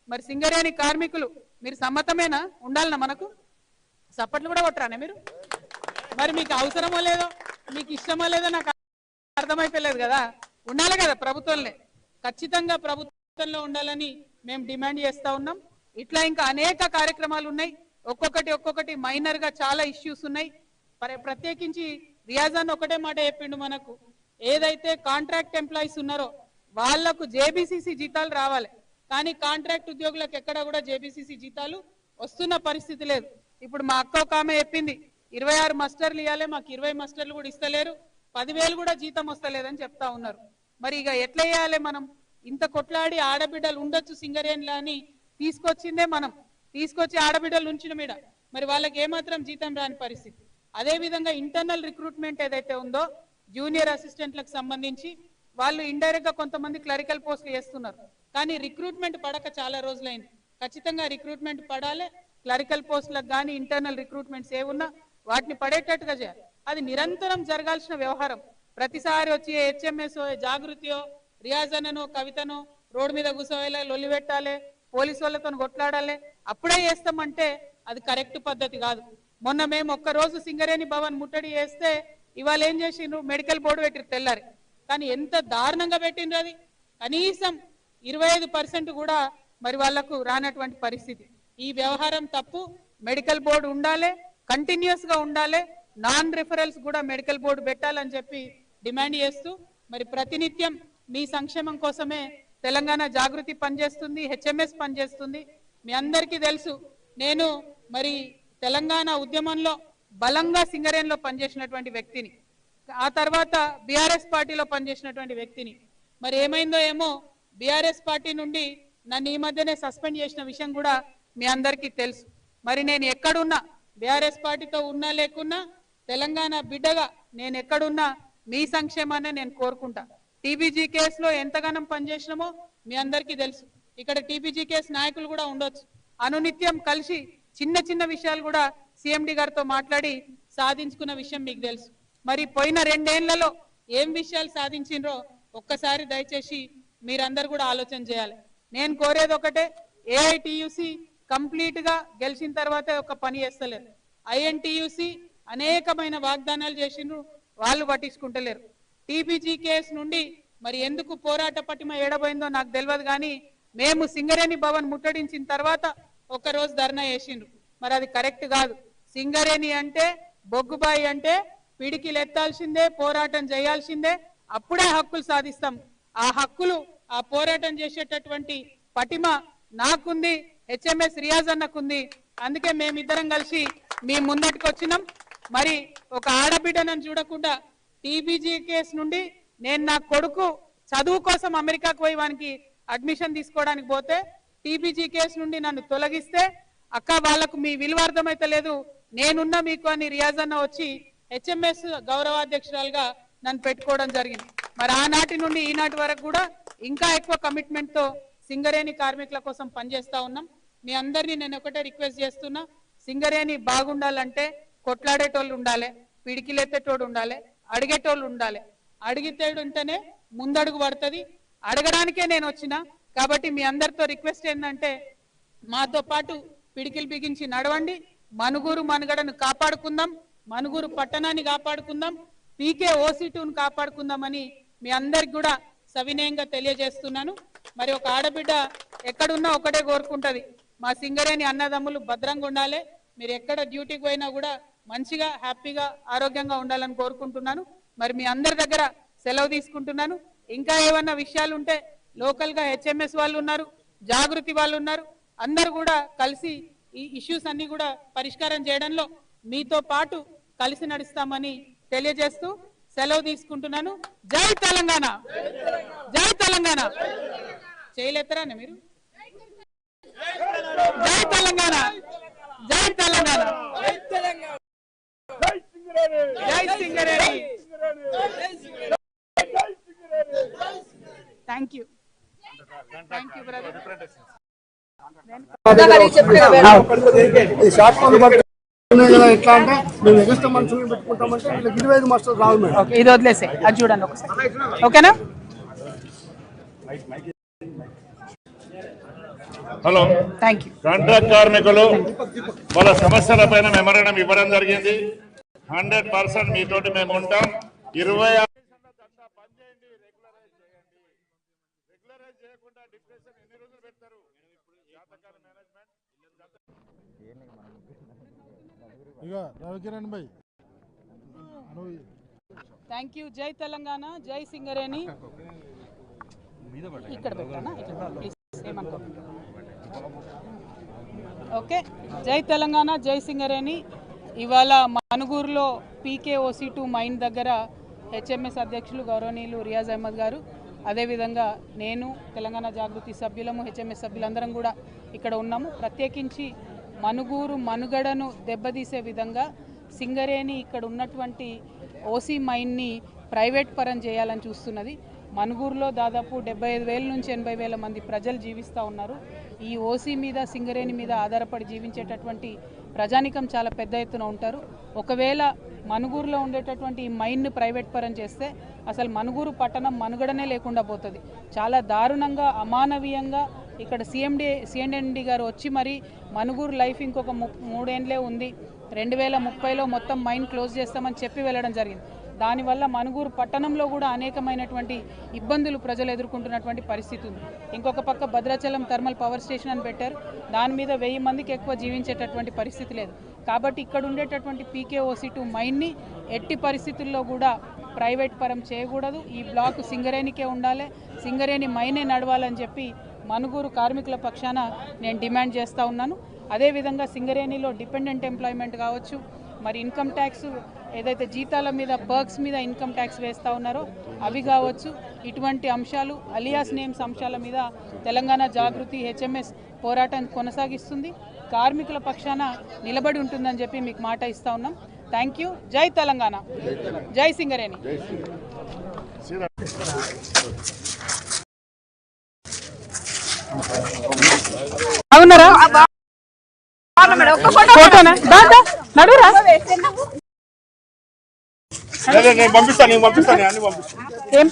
మరి సింగరేణి కార్మికులు మీరు సమ్మతమేనా? ఉండాలనా? మనకు సప్పట్లు కూడా కొట్టరానే మీరు? మరి మీకు అవసరమో లేదో, మీకు ఇష్టమో లేదో నాకు అర్థమైపోలేదు కదా. ఉండాలి కదా ప్రభుత్వంలో, ఖచ్చితంగా ప్రభుత్వంలో ఉండాలని మేము డిమాండ్ చేస్తూ ఉన్నాం. ఇట్లా ఇంకా అనేక కార్యక్రమాలు ఉన్నాయి. ఒక్కొక్కటి మైనర్ గా చాలా ఇష్యూస్ ఉన్నాయి. ప్రత్యేకించి రియాజాన్ ఒకటే మాట చెప్పిండు, మనకు ఏదైతే కాంట్రాక్ట్ ఎంప్లాయీస్ ఉన్నారో వాళ్లకు జేబీసీసీ జీతాలు రావాలి, కానీ కాంట్రాక్ట్ ఉద్యోగులకు ఎక్కడ కూడా జేబీసీసీ జీతాలు వస్తున్న పరిస్థితి లేదు. ఇప్పుడు మా అక్క ఒక ఆమె చెప్పింది 26 మస్టర్లు ఇవ్వాలి, మాకు 20 మస్టర్లు కూడా ఇస్తలేరు, 10,000 కూడా జీతం వస్తలేదని చెప్తా ఉన్నారు. మరి ఇక ఎట్లా చేయాలి? మనం ఇంత కొట్లాడి ఆడబిడ్డలు ఉండొచ్చు సింగరేణిలో అని తీసుకొచ్చిందే మనం, తీసుకొచ్చి ఆడబిడ్డలు ఉంచిన మీద మరి వాళ్ళకి ఏమాత్రం జీతం రాని పరిస్థితి. అదేవిధంగా ఇంటర్నల్ రిక్రూట్మెంట్ ఏదైతే ఉందో జూనియర్ అసిస్టెంట్లకు సంబంధించి వాళ్ళు ఇండైరెక్ట్ గా కొంతమంది క్లరికల్ పోస్టులు చేస్తున్నారు, కానీ రిక్రూట్మెంట్ పడక చాలా రోజులైంది. ఖచ్చితంగా రిక్రూట్మెంట్ పడాలి. క్లరికల్ పోస్టులకు కానీ ఇంటర్నల్ రిక్రూట్మెంట్స్ ఏమున్నా వాటిని పడేటట్టుగా చేయాలి. అది నిరంతరం జరగాల్సిన వ్యవహారం. ప్రతిసారి వచ్చి హెచ్ఎంఎస్ జాగృతియో రియాజనో కవితనో రోడ్డు మీద కూర్చోవాలి, లొల్లి పెట్టాలి, పోలీసు వాళ్ళతో కొట్లాడాలి, అప్పుడే చేస్తామంటే అది కరెక్ట్ పద్ధతి కాదు. మొన్న మేము ఒక్కరోజు సింగరేణి భవన్ ముట్టడి చేస్తే ఇవాళ ఏం చేసిండ్రు? మెడికల్ బోర్డు పెట్టిరు తెల్లారి, కానీ ఎంత దారుణంగా పెట్టిండ్రు. అది కనీసం 25% కూడా మరి వాళ్లకు రానటువంటి పరిస్థితి. ఈ వ్యవహారం తప్పు. మెడికల్ బోర్డు ఉండాలి, కంటిన్యూస్ గా ఉండాలి, నాన్ రిఫరల్స్ కూడా మెడికల్ బోర్డు పెట్టాలని చెప్పి డిమాండ్ చేస్తూ మరి ప్రతినిత్యం మీ సంక్షేమం కోసమే తెలంగాణ జాగృతి పనిచేస్తుంది, హెచ్ఎంఎస్ పనిచేస్తుంది. మీ అందరికీ తెలుసు, నేను మరి తెలంగాణ ఉద్యమంలో బలంగా సింగరేణిలో పనిచేసినటువంటి వ్యక్తిని, ఆ తర్వాత బీఆర్ఎస్ పార్టీలో పనిచేసినటువంటి వ్యక్తిని. మరి ఏమైందో ఏమో బీఆర్ఎస్ పార్టీ నుండి నన్ను ఈ మధ్యనే సస్పెండ్ చేసిన విషయం కూడా మీ అందరికీ తెలుసు. మరి నేను ఎక్కడున్నా, బీఆర్ఎస్ పార్టీతో ఉన్నా లేకున్నా, తెలంగాణ బిడ్డగా నేను ఎక్కడున్నా మీ సంక్షేమాన్ని నేను కోరుకుంటా. టీబీజీ కేసులో ఎంతగానం పనిచేసినామో మీ అందరికీ తెలుసు. ఇక్కడ టీబీజీ కేసు నాయకులు కూడా ఉండొచ్చు. అనునిత్యం కలిసి చిన్న చిన్న విషయాలు కూడా సీఎండి గారితో మాట్లాడి సాధించుకున్న విషయం మీకు తెలుసు. మరి పోయిన 2 ఏళ్లలో ఏం విషయాలు సాధించిండ్రో ఒక్కసారి దయచేసి మీరందరూ కూడా ఆలోచన చేయాలి. నేను కోరేది ఒకటే, ఏఐటియుసి కంప్లీట్ గా గెలిచిన తర్వాత ఒక పని చేస్తలేరు. ఐఎన్టీయూసీ అనేకమైన వాగ్దానాలు చేసిండ్రు, వాళ్ళు పట్టించుకుంటలేరు. టీబీజీ కేసు నుండి మరి ఎందుకు పోరాట పటిమ ఏడబోయిందో నాకు తెలియదు, కానీ మేము సింగరేణి భవన్ ముట్టడించిన తర్వాత ఒక్కరోజు ధర్నా చేసిండ్రు. మరి అది కరెక్ట్ కాదు. సింగరేణి అంటే, బొగ్గుబాయి అంటే పిడికిలు ఎత్తాల్సిందే, పోరాటం చేయాల్సిందే, అప్పుడే హక్కులు సాధిస్తాం. ఆ హక్కులు, ఆ పోరాటం చేసేటటువంటి పటిమ నాకుంది, హెచ్ఎంఎస్ రియాజ్ అన్నకుంది. అందుకే మేమిద్దరం కలిసి మీ ముందటికి వచ్చినాం. మరి ఒక ఆడబిడ్డను చూడకుండా టీబీజీ కేసు నుండి నేను నా కొడుకు చదువు కోసం అమెరికాకు పోయి వానికి అడ్మిషన్ తీసుకోవడానికి పోతే టీబీజీ కేసు నుండి నన్ను తొలగిస్తే, అక్క వాళ్ళకు మీ విలువ అర్థమైతే లేదు, నేనున్నా మీకు అని రియాజ్ అన్న వచ్చి హెచ్ఎంఎస్ గౌరవాధ్యక్షురాలుగా నన్ను పెట్టుకోవడం జరిగింది. మరి ఆనాటి నుండి ఈనాటి వరకు కూడా ఇంకా ఎక్కువ కమిట్మెంట్ తో సింగరేణి కార్మికుల కోసం పనిచేస్తా ఉన్నాం. మీ అందరినీ నేను ఒకటే రిక్వెస్ట్ చేస్తున్నా, సింగరేణి బాగుండాలంటే కొట్లాడేటోళ్ళు ఉండాలి, పిడికిలెత్తేటోడు ఉండాలి, అడిగేటోళ్ళు ఉండాలి. అడిగితేడు ఉంటేనే ముందడుగు పడుతుంది. అడగడానికే నేను వచ్చిన. కాబట్టి మీ అందరితో రిక్వెస్ట్ ఏంటంటే మాతో పాటు పిడికిలు బిగించి నడవండి, మనుగూరు మనుగడను కాపాడుకుందాం, మనుగూరు పట్టణాన్ని కాపాడుకుందాం, పీకే ఓసీ2ను కాపాడుకుందామని మీ అందరికి కూడా సవినయంగా తెలియజేస్తున్నాను. మరి ఒక ఆడబిడ్డ ఎక్కడున్నా ఒకటే కోరుకుంటది, మా సింగరేణి అన్నదమ్ములు భద్రంగా ఉండాలి, మీరు ఎక్కడ డ్యూటీకి పోయినా కూడా మంచిగా హ్యాపీగా ఆరోగ్యంగా ఉండాలని కోరుకుంటున్నాను. మరి మీ అందరి దగ్గర సెలవు తీసుకుంటున్నాను. ఇంకా ఏమన్నా విషయాలు ఉంటే లోకల్ గా హెచ్ఎంఎస్ వాళ్ళు ఉన్నారు, జాగృతి వాళ్ళు ఉన్నారు, అందరూ కూడా కలిసి ఈ ఇష్యూస్ అన్ని కూడా పరిష్కారం చేయడంలో మీతో పాటు కలిసి నడుస్తామని తెలియజేస్తూ సెలవు తీసుకుంటున్నాను. జై తెలంగాణ, జై తెలంగాణ. చేయలేస్తారా మీరు? జై తెలంగాణ, జై తెలంగాణ, జై Singareni. Thank you, thank you brother. ఎట్లా అంటే మేము ఎగస్ట్రా మనుషులు పెట్టుకుంటామంటే వీళ్ళకి 25 మాస్టర్లు రావు మేడం. ఇది వదిలేసే, అది చూడండి ఒకసారి, ఓకేనా? Hello, thank you. కాంట్రాక్ట్ కార్మికులు వాళ్ళ సమస్యల పైన మెమరణం ఇవ్వడం జరిగింది. 100% మీతోటి మేము ఉంటాం. 26 పని చేయండి, రెగ్యులరైజ్ చేయండి. రెగ్యులరైజ్ చేయకుండా డిప్రెషన్ ఎన్ని రోజులు పెడతారు? జాతకాల మేనేజ్మెంట్ థ్యాంక్ యూ. జై తెలంగాణ, జై సింగరేణి. ఇక్కడ పెట్టానా? ప్లీజ్ ఏమనుకో. ఓకే, జై తెలంగాణ, జై సింగరేణి. ఇవాళ మనుగూరులో PKOC2 మైన్ దగ్గర HMS అధ్యక్షులు గౌరవనీయులు రియాజ్ అహ్మద్ గారు, అదేవిధంగా నేను, తెలంగాణ జాగృతి సభ్యులము, HMS సభ్యులందరం కూడా ఇక్కడ ఉన్నాము. ప్రత్యేకించి మనుగూరు మనుగడను దెబ్బతీసే విధంగా సింగరేణి ఇక్కడ ఉన్నటువంటి ఓసీ మైన్ని ప్రైవేట్ పరం చేయాలని చూస్తున్నది. మనుగూరులో దాదాపు 75,000 నుంచి 80,000 మంది ప్రజలు జీవిస్తూ ఉన్నారు. ఈ ఓసీ మీద, సింగరేణి మీద ఆధారపడి జీవించేటటువంటి ప్రజానికం చాలా పెద్ద ఎత్తున ఉంటారు. ఒకవేళ మనుగూరులో ఉండేటటువంటి ఈ మైన్ను ప్రైవేట్ పరం చేస్తే అసలు మనుగూరు పట్టణం మనుగడనే లేకుండా పోతుంది. చాలా దారుణంగా, అమానవీయంగా ఇక్కడ CND గారు వచ్చి మరి మనుగూరు లైఫ్ ఇంకొక 3 ఏండ్లే ఉంది, 2030లో మొత్తం మైన్ క్లోజ్ చేస్తామని చెప్పి వెళ్ళడం జరిగింది. దానివల్ల మనుగూరు పట్టణంలో కూడా అనేకమైనటువంటి ఇబ్బందులు ప్రజలు ఎదుర్కొంటున్నటువంటి పరిస్థితి ఉంది. ఇంకొక పక్క భద్రాచలం థర్మల్ పవర్ స్టేషన్ అని పెట్టారు, దాని మీద 1000 మందికి ఎక్కువ జీవించేటటువంటి పరిస్థితి లేదు. కాబట్టి ఇక్కడ ఉండేటటువంటి PKOC2 మైన్ని ఎట్టి పరిస్థితుల్లో కూడా ప్రైవేట్ పరం చేయకూడదు. ఈ బ్లాక్ సింగరేణికే ఉండాలి, సింగరేణి మైనే నడవాలని చెప్పి మనుగూరు కార్మికుల పక్షాన నేను డిమాండ్ చేస్తూ ఉన్నాను. అదేవిధంగా సింగరేణిలో డిపెండెంట్ ఎంప్లాయ్మెంట్ కావచ్చు, మరి ఇన్కమ్ ట్యాక్స్ ఏదైతే జీతాల మీద, పర్క్స్ మీద ఇన్కమ్ ట్యాక్స్ వేస్తూ ఉన్నారో అవి కావచ్చు, ఇటువంటి అంశాలు, అలియాస్ నేమ్స్ అంశాల మీద తెలంగాణ జాగృతి HMS పోరాటం కొనసాగిస్తుంది. కార్మికుల పక్షాన నిలబడి ఉంటుందని చెప్పి మీకు మాట ఇస్తూ ఉన్నాం. Thank you. జై తెలంగాణ, జై సింగరేణి. అవునరా? ఫోటోనా? నడురా. నేను పంపిస్తాను, అన్ని పంపిస్తాను. ఏం